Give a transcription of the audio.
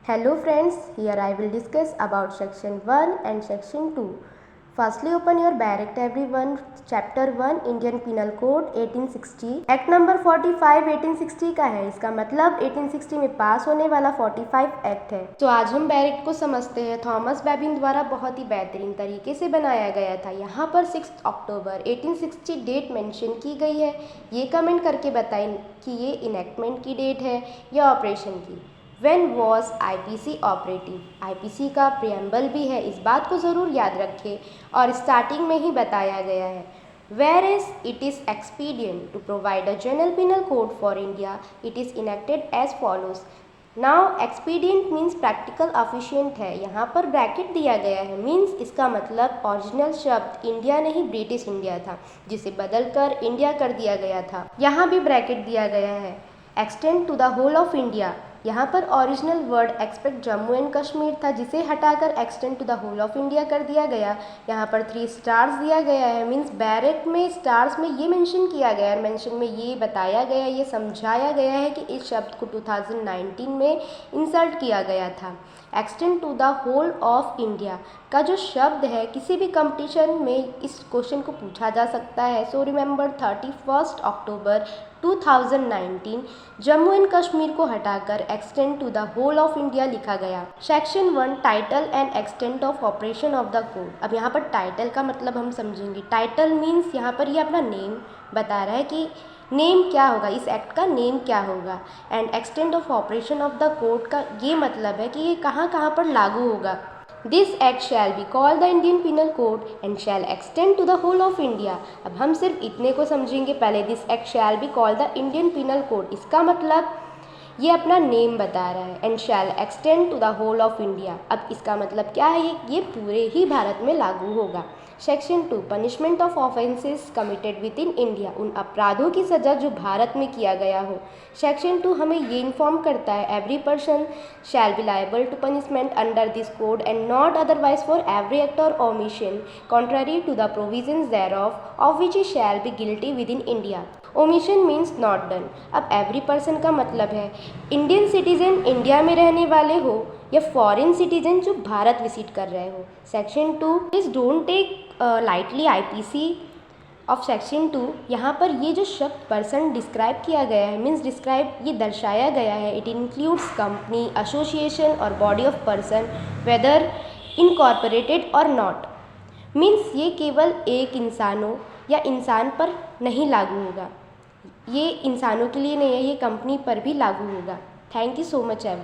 Hello friends, here I will discuss about section 1 and section 2. Firstly, open your Direct everyone, chapter 1 Indian Penal Code 1860. Act number 45 1860 का है। इसका मतलब 1860 में पास होने वाला 45 एक्ट है। तो आज हम डायरेक्ट को समझते हैं। थॉमस बेबिन द्वारा बहुत ही बेहतरीन तरीके से बनाया गया था। यहाँ पर 6 अक्टूबर 1860 डेट मेंशन की गई है। ये कमेंट करके बताएं कि ये इनेक्टमेंट की डेट है या ऑपरेशन की। When was IPC operating? IPC का प्रियम्बल भी है, इस बात को ज़रूर याद रखें और स्टार्टिंग में ही बताया गया है। Whereas it is expedient to provide a general penal code for India, it is enacted as follows. Now expedient means practical efficient है। यहाँ पर ब्रैकेट दिया गया है, मीन्स इसका मतलब ओरिजिनल शब्द इंडिया नहीं ब्रिटिश इंडिया था, जिसे बदलकर इंडिया कर दिया गया था। यहाँ भी ब्रैकेट दिया गया है। Extend to the whole of India, यहाँ पर original word except Jammu and Kashmir था, जिसे हटाकर extend to the whole of India कर दिया गया। यहाँ पर 3 स्टार्स दिया गया है, मीन्स बैरेट में स्टार्स में ये मेंशन किया गया है, मेंशन में ये बताया गया, ये समझाया गया है कि इस शब्द को 2019 में इंसर्ट किया गया था। Extend to the whole of India का जो शब्द है, किसी भी कंपटीशन में इस क्वेश्चन को पूछा जा सकता है। So remember 31 October 2019 Jammu and Kashmir को हटाकर extend to the whole of India लिखा गया। Section 1 title and extent of operation of the code. अब यहाँ पर टाइटल का मतलब हम समझेंगे। टाइटल मीन्स यहाँ पर ये अपना नेम बता रहा है कि नेम क्या होगा, इस एक्ट का नेम क्या होगा। And extent of operation of the code का ये मतलब है कि ये कहाँ कहाँ पर लागू होगा। This act shall be called the Indian penal code and shall extend to the whole of India. अब हम सिर्फ इतने को समझेंगे पहले। This act shall be called the Indian penal code, इसका मतलब ये अपना नेम बता रहा है। And shall extend to the whole of India, अब इसका मतलब क्या है, ये पूरे ही भारत में लागू होगा। Section 2 punishment of offences committed with in India, उन अपराधों की सज़ा जो भारत में किया गया हो। सेक्शन 2 हमें ये इन्फॉर्म करता है every person shall be liable to punishment under this code and not otherwise for every act or omission contrary to the provisions thereof of which he shall be guilty within India. Omission means not done. अब every person का मतलब है Indian citizen India में रहने वाले हो या foreign citizen जो भारत विजिट कर रहे हो। Section 2 please don't take lightly IPC of section 2। यहाँ पर ये जो शब्द पर्सन डिस्क्राइब किया गया है, मीन्स डिस्क्राइब ये दर्शाया गया है, इट इंक्लूड्स कंपनी, एसोसिएशन और body of person whether incorporated और नॉट। मीन्स ये केवल एक इंसानों या इंसान पर नहीं लागू होगा, ये इंसानों के लिए नहीं है, ये कंपनी पर भी लागू होगा। Thank you so much every.